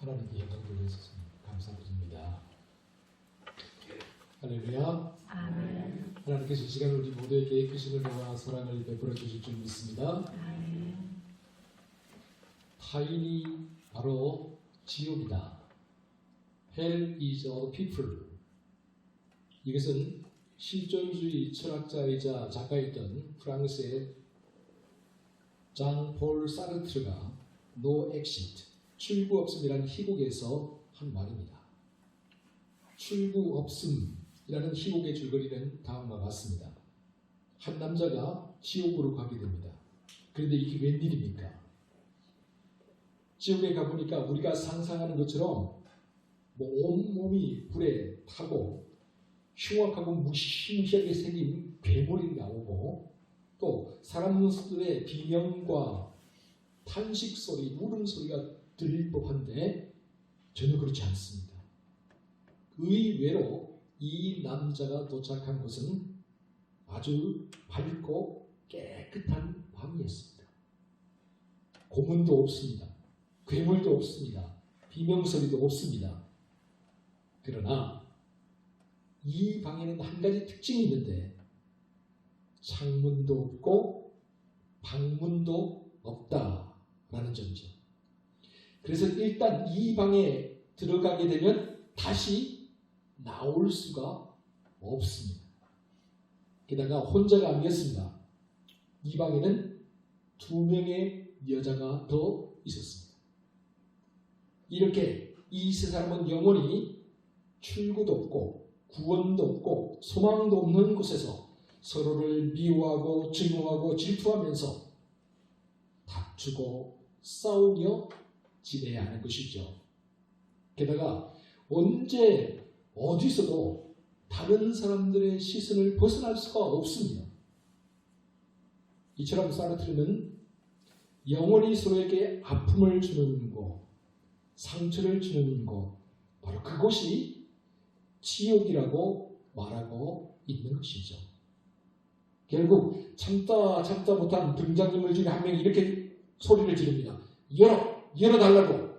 하나님께 영광 돌려주셔서 감사드립니다. 할렐루야. 아멘. 하나님께서 이 시간 우리 모두에게 크신 은혜와 사랑을 베풀어 주실 줄 믿습니다. 아멘. 타인이 바로 지옥이다. Hell is a people. 이것은 실존주의 철학자이자 작가였던 프랑스의 장 폴 사르트르가 No exit, 출구 없음이라는 희곡에서 한 말입니다. 출구 없음이라는 희곡의 줄거리는 다음과 같습니다. 한 남자가 지옥으로 가게 됩니다. 그런데 이게 웬일입니까? 지옥에 가보니까 우리가 상상하는 것처럼 온몸이 불에 타고 흉악하고 무시무시하게 생긴 괴물이 나오고 또 사람 모습들의 비명과 탄식 소리, 울음소리가 들릴 법한데 전혀 그렇지 않습니다. 의외로 이 남자가 도착한 곳은 아주 밝고 깨끗한 밤이었습니다. 고문도 없습니다. 괴물도 없습니다. 비명소리도 없습니다. 그러나 이 방에는 한 가지 특징이 있는데 창문도 없고 방문도 없다라는 점이죠. 그래서 일단 이 방에 들어가게 되면 다시 나올 수가 없습니다. 게다가 혼자가 아니었습니다. 이 방에는 2명의 여자가 더 있었습니다. 이렇게 이 세 사람은 영원히 출구도 없고 구원도 없고 소망도 없는 곳에서 서로를 미워하고 증오하고 질투하면서 다투고 싸우며 지내야 하는 것이죠. 게다가 언제 어디서도 다른 사람들의 시선을 벗어날 수가 없습니다. 이처럼 사르트르는 영원히 서로에게 아픔을 주는 곳, 상처를 주는 곳, 바로 그곳이 지옥이라고 말하고 있는 것이죠. 결국 참다 못한 등장인물 중에 한 명이 이렇게 소리를 지릅니다. 열어달라고.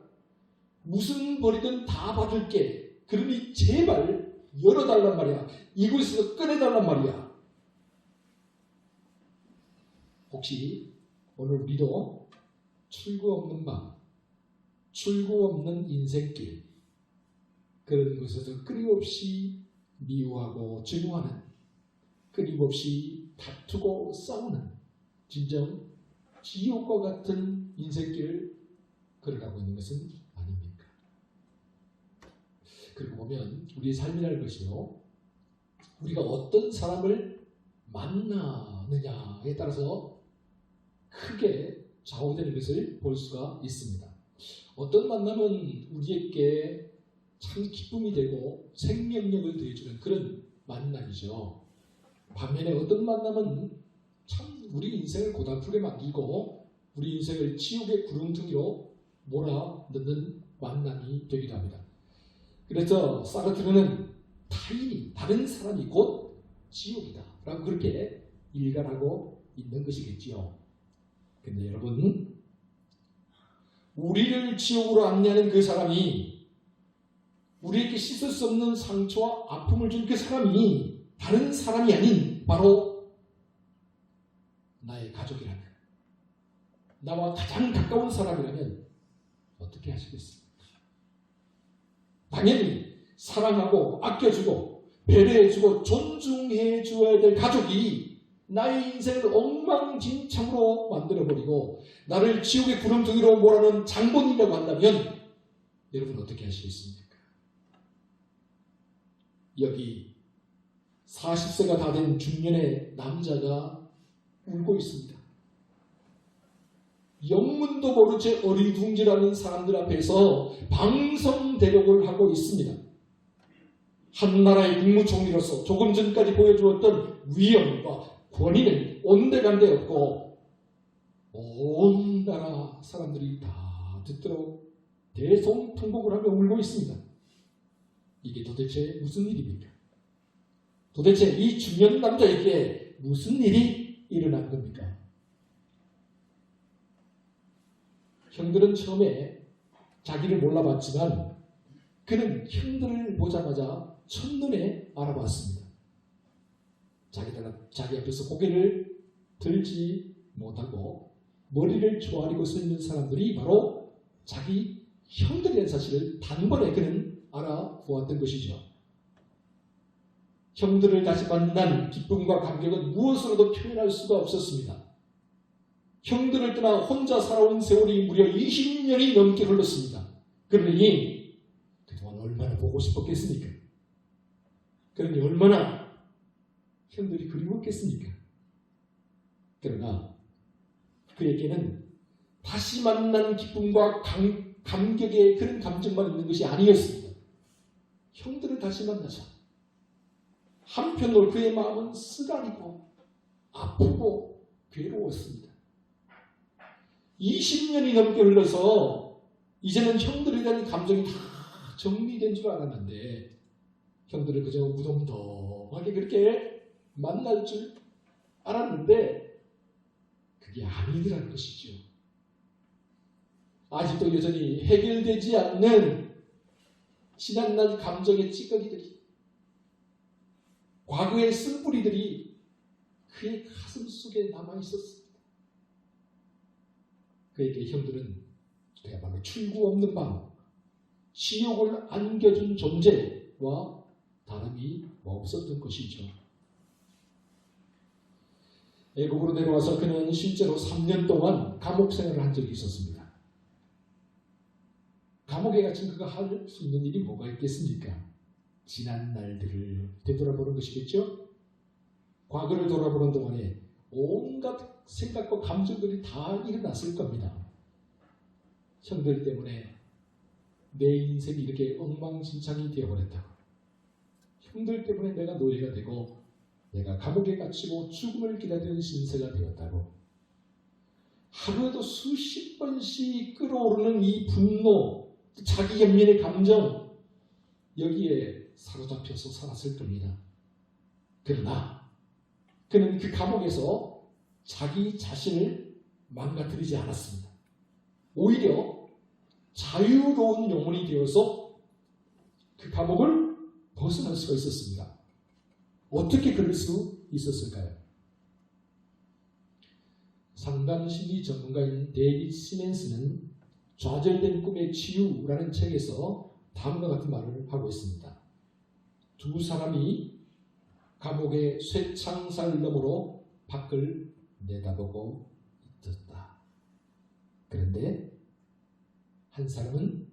무슨 벌이든 다 받을게. 그러니 제발 열어달란 말이야. 이곳에서 꺼내달란 말이야. 혹시 오늘 우리도 출구 없는 방, 출구 없는 인생길, 그런 곳에서 끊임없이 미워하고 증오하는, 끊임없이 다투고 싸우는 진정 지옥과 같은 인생길을 걸어가고 있는 것은 아닙니까? 그리고 보면 우리의 삶이라는 것이요, 우리가 어떤 사람을 만나느냐에 따라서 크게 좌우되는 것을 볼 수가 있습니다. 어떤 만남은 우리에게 참 기쁨이 되고 생명력을 더해주는 그런 만남이죠. 반면에 어떤 만남은 참 우리 인생을 고달프게 만들고 우리 인생을 지옥의 구렁텅이로 몰아넣는 만남이 되기도 합니다. 그래서 사르트르는 타인이, 다른 사람이 곧 지옥이다 라고 그렇게 일관하고 있는 것이겠지요. 근데 여러분, 우리를 지옥으로 안내하는 그 사람이, 우리에게 씻을 수 없는 상처와 아픔을 준 그 사람이 다른 사람이 아닌 바로 나의 가족이라면, 나와 가장 가까운 사람이라면 어떻게 하시겠습니까? 당연히 사랑하고 아껴주고 배려해주고 존중해줘야 될 가족이 나의 인생을 엉망진창으로 만들어버리고 나를 지옥의 구렁텅이로 몰아넣은 장본이라고 한다면 여러분 어떻게 하시겠습니까? 여기 40세가 다 된 중년의 남자가 울고 있습니다. 영문도 모른 채 어리둥절하는 사람들 앞에서 방송 대력을 하고 있습니다. 한 나라의 국무총리로서 조금 전까지 보여주었던 위엄과 권위는 온데간데 없고 온 나라 사람들이 다 듣도록 대성통곡을 하며 울고 있습니다. 이게 도대체 무슨 일입니까? 도대체 이 중년 남자에게 무슨 일이 일어난 겁니까? 형들은 처음에 자기를 몰라봤지만 그는 형들을 보자마자 첫눈에 알아봤습니다. 자기 앞에서 고개를 들지 못하고 머리를 조아리고 서 있는 사람들이 바로 자기 형들이라는 사실을 단번에 그는 알아보았던 것이죠. 형들을 다시 만난 기쁨과 감격은 무엇으로도 표현할 수가 없었습니다. 형들을 떠나 혼자 살아온 세월이 무려 20년이 넘게 흘렀습니다. 그러니 그동안 얼마나 보고 싶었겠습니까? 그러니 얼마나 형들이 그리웠겠습니까? 그러나 그에게는 다시 만난 기쁨과 감격의 그런 감정만 있는 것이 아니었습니다. 형들을 다시 만나자 한편으로 그의 마음은 쓰라리고 아프고 괴로웠습니다. 20년이 넘게 흘러서 이제는 형들에 대한 감정이 다 정리된 줄 알았는데 형들을 그저 무덤덤하게 그렇게 만날 줄 알았는데 그게 아니더라는 것이죠. 아직도 여전히 해결되지 않는 지난날 감정의 찌꺼기들이, 과거의 쓴뿌리들이 그의 가슴 속에 남아있었습니다. 그에게 형들은 그야말로 출구 없는 방, 지옥을 안겨준 존재와 다름이 없었던 것이죠. 애국으로 내려와서 그는 실제로 3년 동안 감옥 생활을 한 적이 있었습니다. 감옥에 갇힌 그가 할 수 있는 일이 뭐가 있겠습니까? 지난 날들을 되돌아보는 것이겠죠? 과거를 돌아보는 동안에 온갖 생각과 감정들이 다 일어났을 겁니다. 형들 때문에 내 인생이 이렇게 엉망진창이 되어버렸다고, 형들 때문에 내가 노예가 되고 내가 감옥에 갇히고 죽음을 기다리는 신세가 되었다고, 하루에도 수십 번씩 끌어오르는 이 분노, 자기 연민의 감정, 여기에 사로잡혀서 살았을 겁니다. 그러나 그는 그 감옥에서 자기 자신을 망가뜨리지 않았습니다. 오히려 자유로운 영혼이 되어서 그 감옥을 벗어날 수가 있었습니다. 어떻게 그럴 수 있었을까요? 상담심리 전문가인 데이비드 시멘스는 좌절된 꿈의 치유라는 책에서 다음과 같은 말을 하고 있습니다. 두 사람이 감옥의 쇠창살 너머로 밖을 내다보고 있었다. 그런데 한 사람은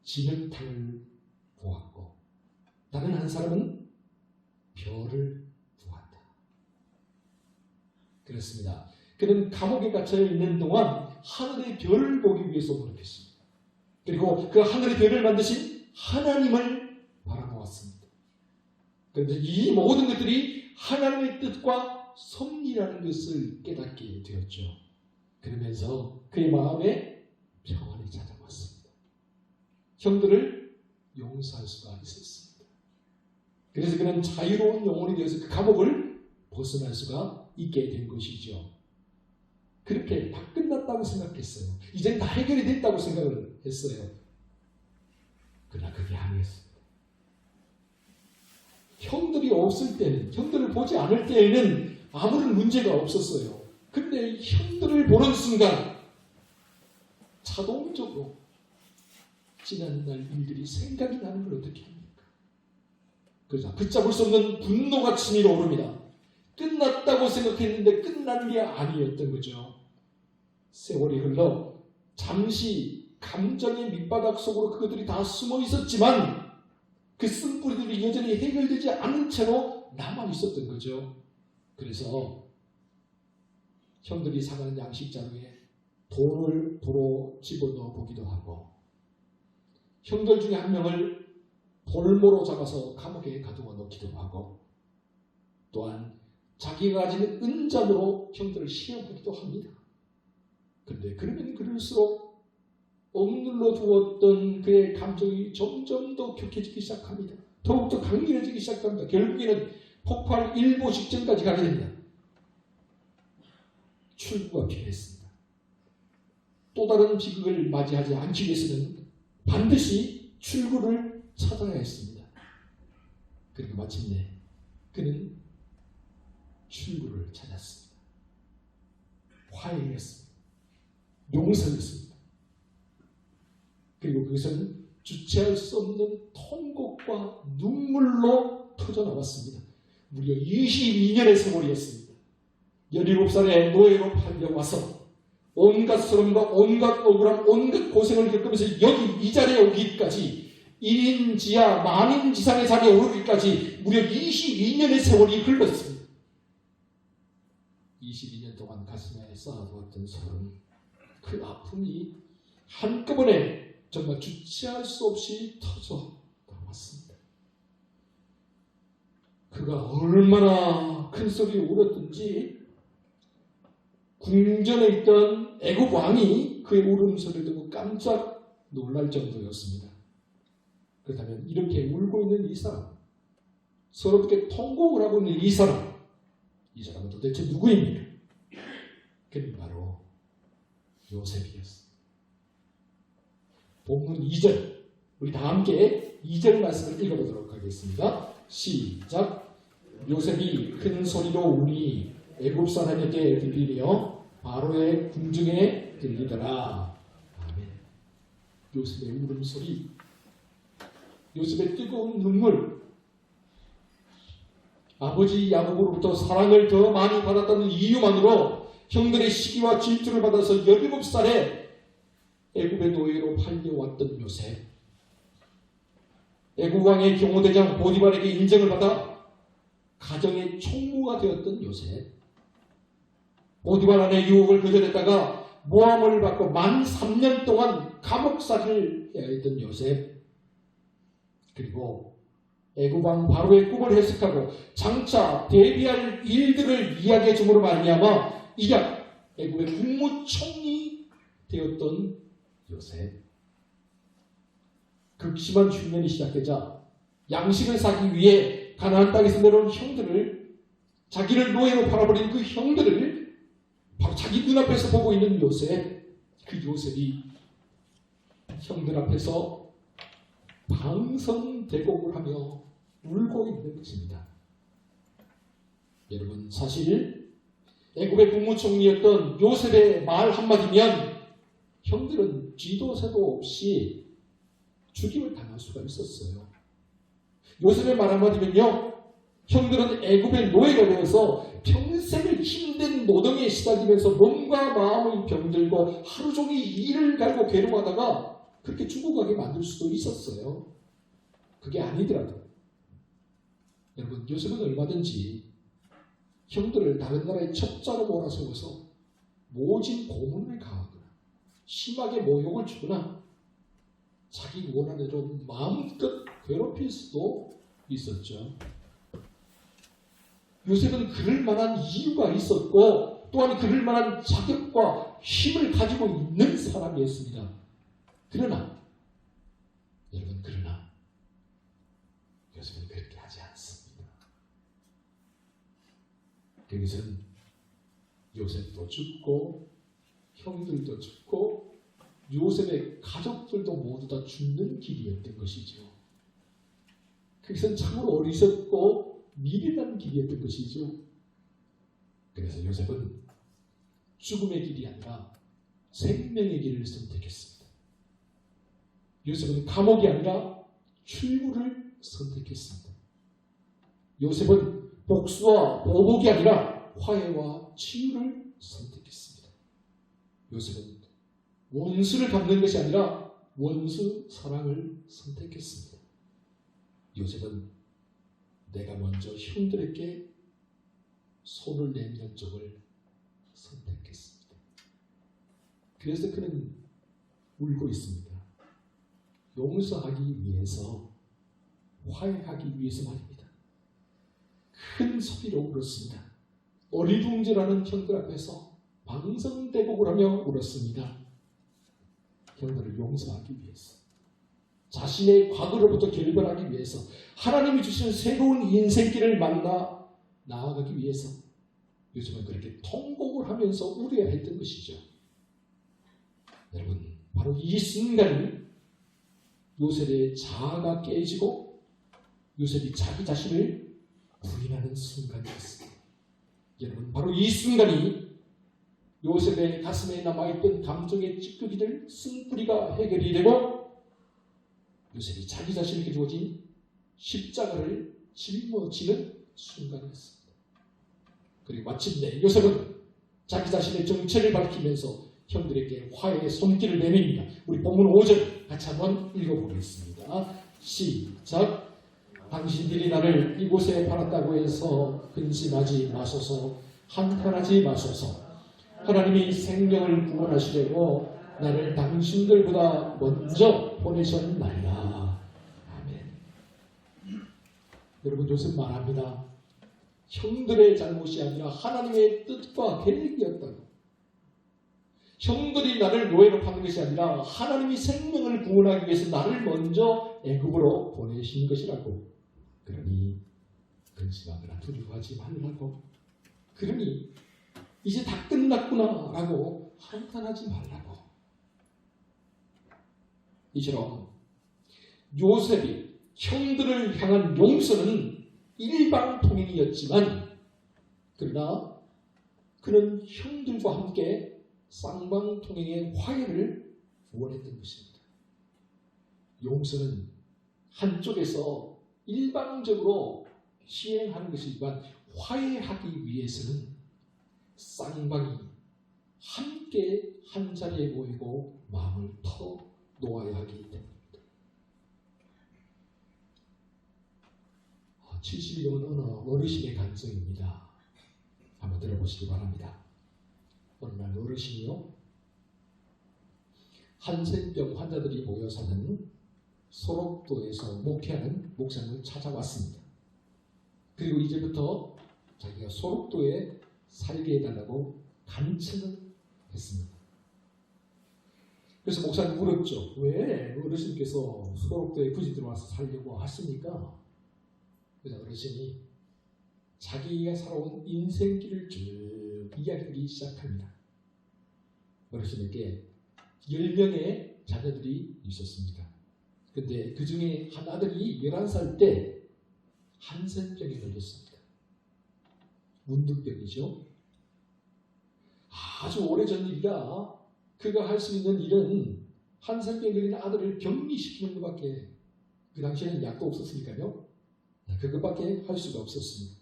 진흙탕을 보았고 다른 한 사람은 별을 보았다. 그렇습니다. 그는 감옥에 갇혀 있는 동안 하늘의 별을 보기 위해서 노력했습니다. 그리고 그 하늘의 별을 만드신 하나님을 바라보았습니다. 그런데 이 모든 것들이 하나님의 뜻과 섭리라는 것을 깨닫게 되었죠. 그러면서 그의 마음에 평안이 찾아왔습니다. 형들을 용서할 수가 있었습니다. 그래서 그는 자유로운 영혼이 되어서 그 감옥을 벗어날 수가 있게 된 것이죠. 그렇게 다 끝났다고 생각했어요. 이젠 다 해결이 됐다고 생각을 했어요. 그러나 그게 아니었습니다. 형들이 없을 때는, 형들을 보지 않을 때에는 아무런 문제가 없었어요. 근데 형들을 보는 순간 자동적으로 지난날 일들이 생각이 나는 걸 어떻게 합니까? 그래서 붙잡을 수 없는 분노가 치밀어 오릅니다. 끝났다고 생각했는데 끝난 게 아니었던 거죠. 세월이 흘러 잠시 감정의 밑바닥 속으로 그것들이 다 숨어 있었지만 그 쓴뿌리들이 여전히 해결되지 않은 채로 남아 있었던 거죠. 그래서 형들이 사가는 양식자루에 돈을 도로 집어넣어 보기도 하고, 형들 중에 한 명을 볼모로 잡아서 감옥에 가두어 놓기도 하고, 또한 자기가 가진 은잔으로 형들을 시험하기도 합니다. 그런데 그러면 그럴수록 억눌러 두었던 그의 감정이 점점 더 격해지기 시작합니다. 더욱더 강렬해지기 시작합니다. 결국에는 폭발 일보 직전까지 가게 됩니다. 출구가 필요했습니다. 또 다른 비극을 맞이하지 않기 위해서는 반드시 출구를 찾아야 했습니다. 그리고 마침내 그는 출구를 찾았습니다. 화해했습니다. 용서했습니다. 그리고 그것은 주체할 수 없는 통곡과 눈물로 터져나왔습니다. 무려 22년의 세월이었습니다. 17살의 노예로 팔려와서 온갖 서름과 온갖 억울함, 온갖 고생을 겪으면서 여기 이 자리에 오기까지 1인 지하 만인 지상의 자리에 오르기까지 무려 22년의 세월이 흘렀습니다. 22년 동안 가슴에 쌓아두었던 서름, 그 아픔이 한꺼번에 정말 주체할 수 없이 터져 나왔습니다. 그가 얼마나 큰 소리를 울었든지 궁전에 있던 애굽 왕이 그의 울음소리를 듣고 깜짝 놀랄 정도였습니다. 그렇다면 이렇게 울고 있는 이 사람, 서럽게 통곡을 하고 있는 이 사람은 도대체 누구입니까? 그는 바로 요셉이었습니다. 본문 2절, 우리 다 함께 2절 말씀을 읽어보도록 하겠습니다. 시작. 요셉이 큰 소리로 우니 애굽 사람에게 들리며 바로의 궁중에 들리더라. 아멘. 요셉의 울음소리, 요셉의 뜨거운 눈물, 아버지 야곱으로부터 사랑을 더 많이 받았다는 이유만으로 형들의 시기와 질투를 받아서 17살에 애굽의 노예로 팔려왔던 요셉, 애굽 왕의 경호대장 보디발에게 인정을 받아 가정의 총무가 되었던 요셉, 보디발 안의 유혹을 거절했다가 모함을 받고 만 3년 동안 감옥살이를 해야 했던 요셉, 그리고 애굽 왕 바로의 꿈을 해석하고 장차 대비할 일들을 이야기해 줌으로 말미암아 이약 애굽의 국무총리 되었던 요셉. 극심한 흉년이 시작되자 양식을 사기 위해 가나안 땅에서 내려온 형들을, 자기를 노예로 팔아버린 그 형들을 바로 자기 눈앞에서 보고 있는 요셉, 그 요셉이 형들 앞에서 방성대곡을 하며 울고 있는 것입니다. 여러분, 사실 애굽의 국무총리였던 요셉의 말 한마디면 형들은 쥐도 새도 없이 죽임을 당할 수가 있었어요. 요셉의 말 한마디면요, 형들은 애굽의 노예가 되어서 평생을 힘든 노동에 시달리면서 몸과 마음을 병들고 하루 종일 일을 갈고 괴로워하다가 그렇게 죽어가게 만들 수도 있었어요. 그게 아니더라도 여러분, 요셉은 얼마든지 형들을 다른 나라의 첩자로 몰아세워서 모진 고문을 가하거나 심하게 모욕을 주거나 자기 원하는 대로 마음껏 괴롭힐 수도 있었죠. 요셉은 그럴 만한 이유가 있었고 또한 그럴 만한 자격과 힘을 가지고 있는 사람이었습니다. 그러나 요셉은 그렇게 하지 않습니다. 그것은 요셉도 죽고 형들도 죽고 요셉의 가족들도 모두 다 죽는 길이었던 것이죠. 그것은 참으로 어리석고 미련한 길이었던 것이죠. 그래서 요셉은 죽음의 길이 아니라 생명의 길을 선택했습니다. 요셉은 감옥이 아니라 출구를 선택했습니다. 요셉은 복수와 보복이 아니라 화해와 치유를 선택했습니다. 요셉은 원수를 갚는 것이 아니라 원수 사랑을 선택했습니다. 요셉은 내가 먼저 형들에게 손을 내미는 쪽을 선택했습니다. 그래서 그는 울고 있습니다. 용서하기 위해서, 화해하기 위해서 말입니다. 큰 소리로 울었습니다. 어리둥절하는 형들 앞에서 방성대곡을 하며 울었습니다. 형들을 용서하기 위해서, 자신의 과거로부터 결별하기 위해서, 하나님이 주시는 새로운 인생길을 만나 나아가기 위해서 요즘은 그렇게 통곡을 하면서 울어야 했던 것이죠. 여러분, 바로 이 순간이 요셉의 자아가 깨지고 요셉이 자기 자신을 부인하는 순간이었습니다. 여러분, 바로 이 순간이 요셉의 가슴에 남아있던 감정의 찌꺼기들 쓴뿌리가 해결이 되고 요셉이 자기 자신에게 주어진 십자가를 짊어지는 순간이었습니다. 그리고 마침내 요셉은 자기 자신의 정체를 밝히면서 형들에게 화해의 손길을 내밉니다. 우리 본문 5절 같이 한번 읽어보겠습니다. 시작. 당신들이 나를 이곳에 팔았다고 해서 근심하지 마소서, 한탄하지 마소서. 하나님이 생명을 구원하시려고 나를 당신들보다 먼저 보내셨나이다. 아멘. 여러분, 요셉 말합니다. 형들의 잘못이 아니라 하나님의 뜻과 계획이었다고. 형들이 나를 노예로 파는 것이 아니라 하나님이 생명을 구원하기 위해서 나를 먼저 애굽으로 보내신 것이라고. 그러니 근심하거나 두려워하지 말라고. 그러니 이제 다 끝났구나 라고 한탄하지 말라고. 이처럼 요셉이 형들을 향한 용서는 일방통행이었지만 그러나 그는 형들과 함께 쌍방통행의 화해를 원했던 것입니다. 용서는 한쪽에서 일방적으로 시행하는 것이지만 화해하기 위해서는 쌍방이 함께 한 자리에 모이고 마음을 터 놓아야 하기 때문입니다. 70이 넘은 어느 어르신의 간증입니다. 한번 들어보시기 바랍니다. 어느 날 어르신이요, 한센병 환자들이 모여 사는 소록도에서 목회하는 목사님을 찾아왔습니다. 그리고 이제부터 자기가 소록도에 살게 해달라고 간청을 했습니다. 그래서 목사님 물었죠. 왜 어르신께서 소록도에 굳이 들어와서 살려고 하십니까? 그래서 어르신이 자기가 살아온 인생길을 쭉 이야기하기 시작합니다. 어르신에게 10명의 자녀들이 있었습니다. 근데 그 중에 한 아들이 11살 때 한센병에 걸렸습니다. 문둥병이죠. 아주 오래전 일이라 그가 할 수 있는 일은 한센병에 걸린 아들을 격리시키는 것밖에, 그 당시에는 약도 없었으니까요. 그것밖에 할 수가 없었습니다.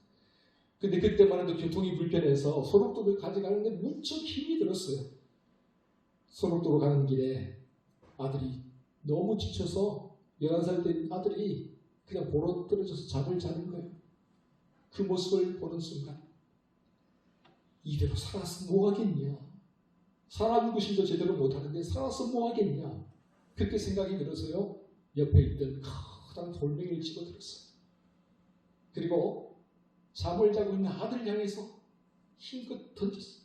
근데 그때만 해도 교통이 불편해서 소록도를 가져가는데 무척 힘이 들었어요. 소록도로 가는 길에 아들이 너무 지쳐서 11살 된 아들이 그냥 보러 떨어져서 잠을 자는 거예요. 그 모습을 보는 순간 이대로 살아서 뭐하겠냐, 살아는 것도 제대로 못하는데 살아서 뭐하겠냐, 그렇게 생각이 들어서요 옆에 있던 커다란 돌멩이를 집어들었어요. 그리고 잠을 자고 있는 아들을 향해서 힘껏 던졌어요.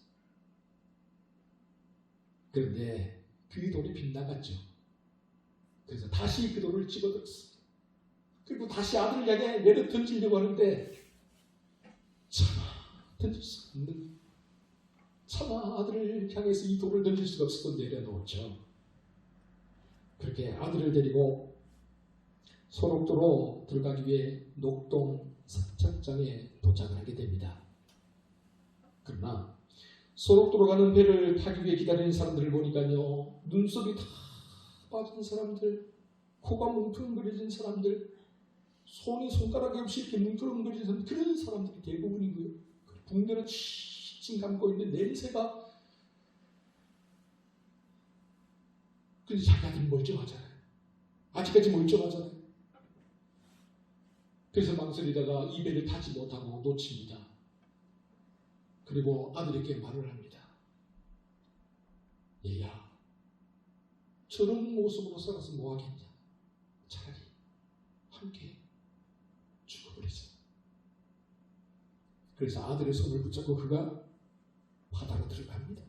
그런데 그 돌이 빗나갔죠. 그래서 다시 그 돌을 집어들었어요. 그리고 다시 아들을 향해 내려 던지려고 하는데 차마 던질 수 없는, 차마 아들을 향해서 이 돌을 던질 수가 없어서 내려놓았죠. 그렇게 아들을 데리고 소록도로 들어가기 위해 녹동 선착장에 도착을 하게 됩니다. 그러나 소록도로 가는 배를 타기 위해 기다리는 사람들을 보니까요, 눈썹이 다 빠진 사람들, 코가 뭉클거려진 사람들, 손이 손가락이 없이 이렇게 뭉클거려진 사람들, 그런 사람들이 대부분이고요. 붕대로 칭칭 감고 있는 냄새가, 근데 자기 아들은 멀쩡하잖아요. 아직까지 멀쩡하잖아요. 그래서 망설이다가 이 배를 타지 못하고 놓칩니다. 그리고 아들에게 말을 합니다. 얘야, 저런 모습으로 살아서 뭐하겠냐, 차라리 함께 죽어버리자. 그래서 아들의 손을 붙잡고 그가 바다로 들어갑니다.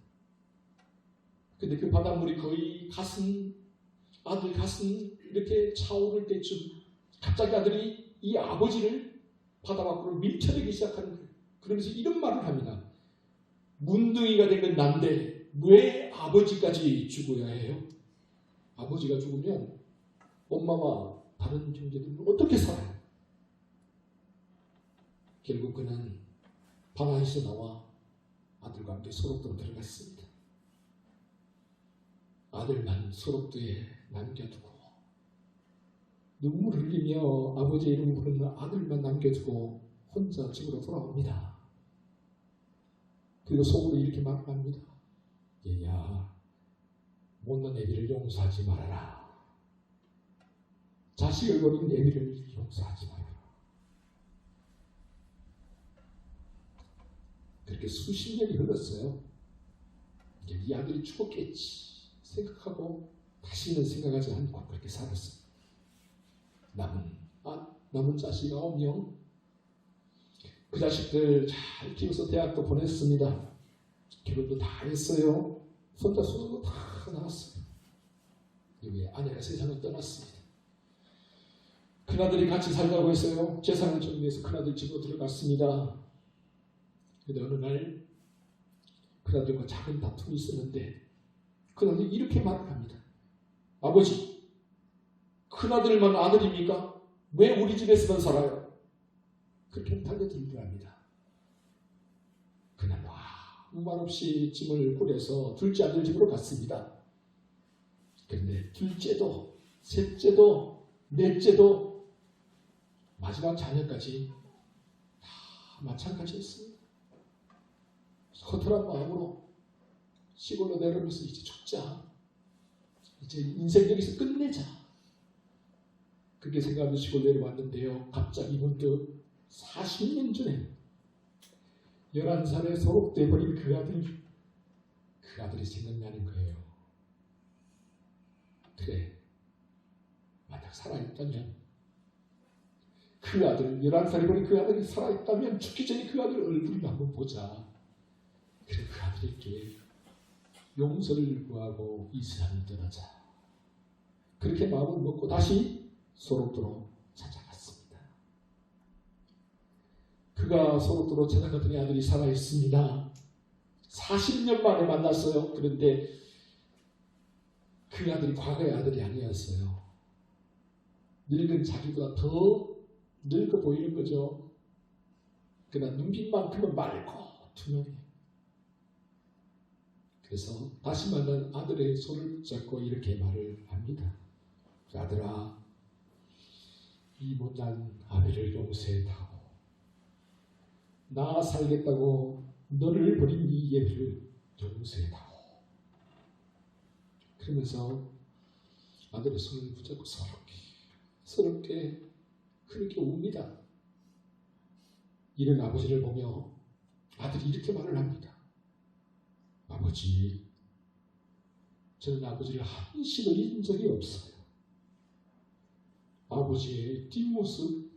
근데 그 바닷물이 거의 아들 가슴 이렇게 차오를 때쯤 갑자기 아들이 이 아버지를 바다 밖으로 밀쳐내기 시작하는 거예요. 그러면서 이런 말을 합니다. 문둥이가 된 건 난데 왜 아버지까지 죽어야 해요? 아버지가 죽으면 엄마와 다른 형제들은 어떻게 살아요? 결국 그는 방안에서 나와 아들과 함께 소록도로 들어갔습니다. 아들만 소록도에 남겨두고 눈물을 흘리며 아버지의 이름 부르는 아들만 남겨두고 혼자 집으로 돌아옵니다. 그리고 속으로 이렇게 말합니다. 얘야, 못난 애비를 용서하지 말아라. 자식을 버린 애비를 용서하지 말아라. 그렇게 수십 년이 흘렀어요. 이제 이 아들이 죽었겠지 생각하고 다시는 생각하지 않고 그렇게 살았어요. 남은 자식 9명, 그 자식들 잘 키워서 대학도 보냈습니다. 결혼도 다 했어요. 손자 손녀도 다 낳았어요. 여기 아내가 세상을 떠났습니다. 큰아들이 같이 살자고 했어요. 재산을 정리해서 큰아들 집으로 들어갔습니다. 그런데 어느 날 큰아들과 작은 다툼이 있었는데 큰아들이 이렇게 말을 합니다. 아버지, 큰아들만 아들입니까? 왜 우리 집에서만 살아요? 그렇게 달려들더랍니다. 그날 아무 말 없이 짐을 꾸려서 둘째 아들 집으로 갔습니다. 그런데 둘째도 셋째도 넷째도 마지막 자녀까지 다 마찬가지였습니다. 허탈한 마음으로 시골로 내려오면서 이제 죽자. 이제 인생 여기서 끝내자. 그렇게 생각하면서 시골 내려왔는데요. 갑자기 문득 40년 전에 11살에 소록돼 버린 그 아들이 생각나는 거예요. 그래, 만약 살아있다면 그 아들, 11살에 버린 그 아들이 살아있다면 죽기 전에 그 아들 얼굴이나 한번 보자. 그래, 그 아들에게 용서를 구하고 이 세상을 떠나자. 그렇게 마음을 먹고 다시 소록도로 찾아갔습니다. 그가 소록도로 찾아갔더니 아들이 살아있습니다. 40년 만에 만났어요. 그런데 그 아들이 과거의 아들이 아니었어요. 늙은 자기보다 더 늙어 보이는 거죠. 그러나 눈빛만큼은 맑고 투명해. 그래서 다시 만난 아들의 손을 붙잡고 이렇게 말을 합니다. 아들아, 이 못난 아비를 용서해다오. 나 살겠다고 너를 버린 이 예비를 용서해다오. 그러면서 아들의 손을 붙잡고 서럽게 그렇게 웁니다. 이런 아버지를 보며 아들이 이렇게 말을 합니다. 아버지, 저는 아버지를 한시도 잊은 적이 없어요. 아버지의 뒷모습,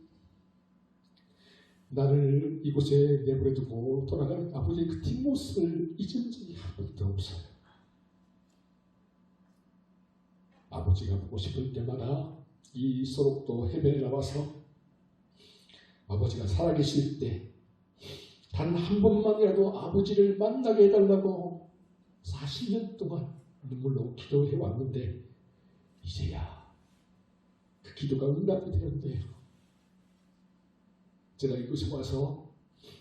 나를 이곳에 내버려두고 돌아가는 아버지의 그 뒷모습을 잊은 적이 한 번도 없어요. 아버지가 보고 싶을 때마다 이 소록도 해변에 나와서 아버지가 살아계실 때 단 한 번만이라도 아버지를 만나게 해달라고 40년 동안 눈물로 기도해 왔는데 이제야 그 기도가 응답이 되었네요. 제가 이곳에 와서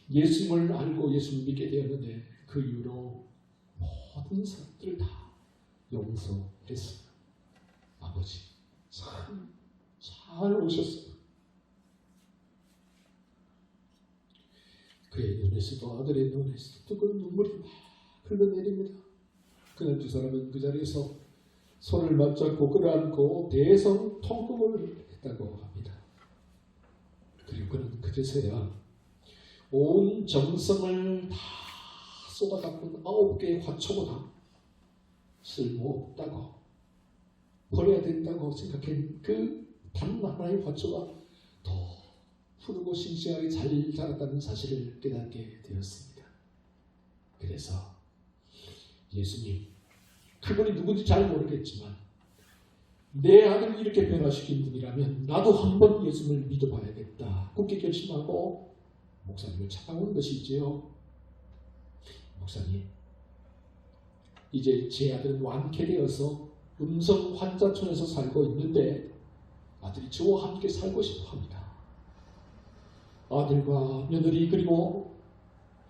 예수님을 알고 예수님을 믿게 되었는데 그 이후로 모든 사람들을 다 용서했어요. 아버지 참 잘 오셨어요. 그의 눈에서도 아들의 눈에서도 뜨거운 눈물이 막 흘러내립니다. 그날 두 사람은 그 자리에서 손을 맞잡고 끌어안고 대성통곡을 했다고 합니다. 그리고 그는 그제서야 온 정성을 다 쏟아갖고 9개의 화초보다 쓸모없다고 버려야 된다고 생각한 그 단 하나의 화초가 더 푸르고 싱싱하게 잘 자랐다는 사실을 깨닫게 되었습니다. 그래서 예수님, 그분이 누군지 잘 모르겠지만 내 아들을 이렇게 변화시킨 분이라면 나도 한번 예수님을 믿어봐야겠다. 굳게 결심하고 목사님을 찾아오는 것이지요. 목사님, 이제 제 아들은 완쾌되어서 음성 환자촌에서 살고 있는데 아들이 저와 함께 살고 싶어 합니다. 아들과 며느리 그리고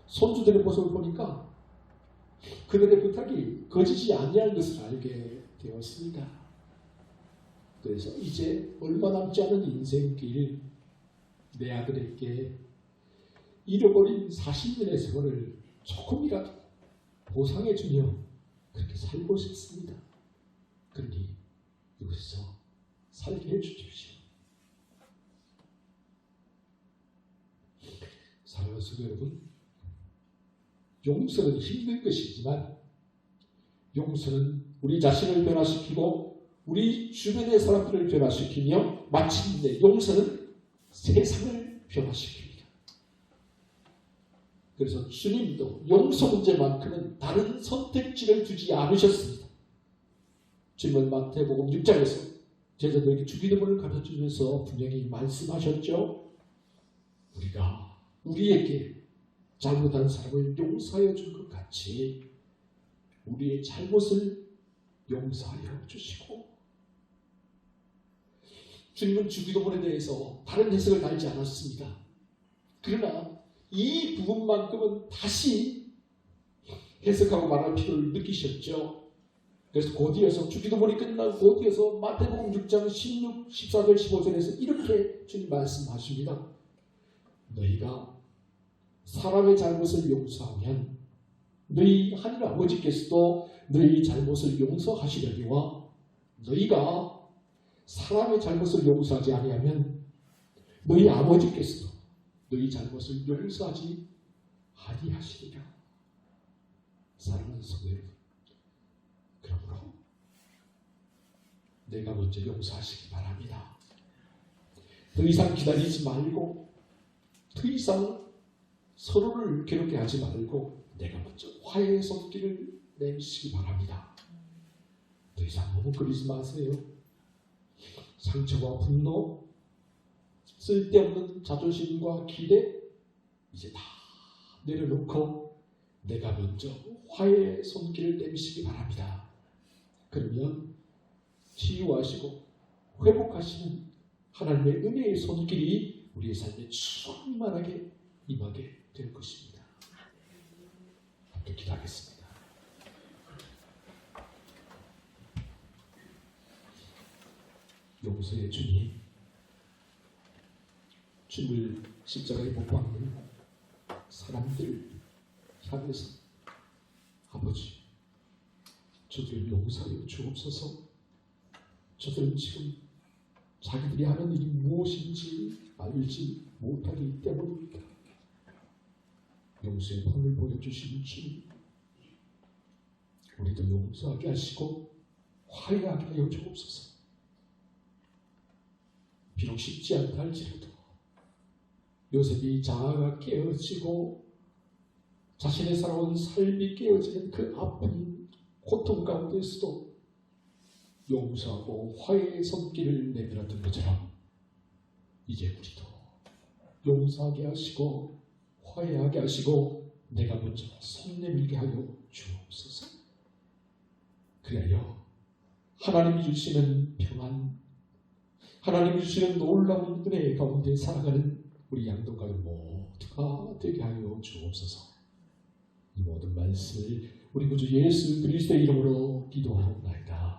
손주들의 모습을 보니까 그들의 부탁이 거짓이 아니할 것을 알게 되었습니다. 그래서 이제 얼마 남지 않은 인생길 내 아들에게 잃어버린 40년의 세월을 조금이라도 보상해주며 그렇게 살고 싶습니다. 그러니 이곳에서 살게 해주십시오. 사랑하는 성도 여러분, 용서는 힘든 것이지만 용서는 우리 자신을 변화시키고 우리 주변의 사람들을 변화시키며 마침내 용서는 세상을 변화시킵니다. 그래서 주님도 용서 문제만큼은 다른 선택지를 두지 않으셨습니다. 주님은 마태복음 6장에서 제자들에게 주기도문을 가르쳐주면서 분명히 말씀하셨죠. 우리가 우리에게 잘못한 사람을 용서하여 준 것 같이 우리의 잘못을 용서하여 주시고, 주님은 주기도문에 대해서 다른 해석을 달지 않았습니다. 그러나 이 부분만큼은 다시 해석하고 말할 필요를 느끼셨죠. 그래서 곧이어서 주기도문이 끝나고 곧이어서 마태복음 6장 16, 14절, 15절에서 이렇게 주님 말씀하십니다. 너희가 사람의 잘못을 용서하면 너희 하늘 아버지께서도 너희 잘못을 용서하시려니와 너희가 사람의 잘못을 용서하지 아니하면 너희 아버지께서도 너희 잘못을 용서하지 아니하시리라. 사랑하는 성도 여러분, 그러므로 내가 먼저 용서하시기 바랍니다. 더 이상 기다리지 말고 더 이상 서로를 괴롭게 하지 말고 내가 먼저 화해의 손길을 내미시기 바랍니다. 더 이상 머뭇거리지 마세요. 상처와 분노, 쓸데없는 자존심과 기대 이제 다 내려놓고 내가 먼저 화해의 손길을 내미시기 바랍니다. 그러면 치유하시고 회복하시는 하나님의 은혜의 손길이 우리의 삶에 충만하게 임하게 될 것입니다. 함께 기도하겠습니다. 용서의 주님, 주님을 십자가에 못 박는 사람들을 향해서 아버지, 저들을 용서하여 주옵소서. 저들은 지금 자기들이 하는 일이 무엇인지 알지 못하기 때문입니다. 용서의 본을 보여주신 주님, 우리도 용서하게 하시고 화해하게 하여 주옵소서. 비록 쉽지 않다 할지라도 요셉이 자아가 깨어지고 자신의 살아온 삶이 깨어지는 그 아픈 고통 가운데서도 용서하고 화해의 손길을 내밀었던 것처럼 이제 우리도 용서하게 하시고 화해하게 하시고 내가 먼저 손 내밀게 하여 주옵소서. 그래요, 하나님이 주시는 평안, 하나님이 주시는 놀라운 은혜 가운데 살아가는 우리 양동가들 모두가 되게 하여 주옵소서. 이 모든 말씀을 우리 구주 예수 그리스도의 이름으로 기도하옵나이다.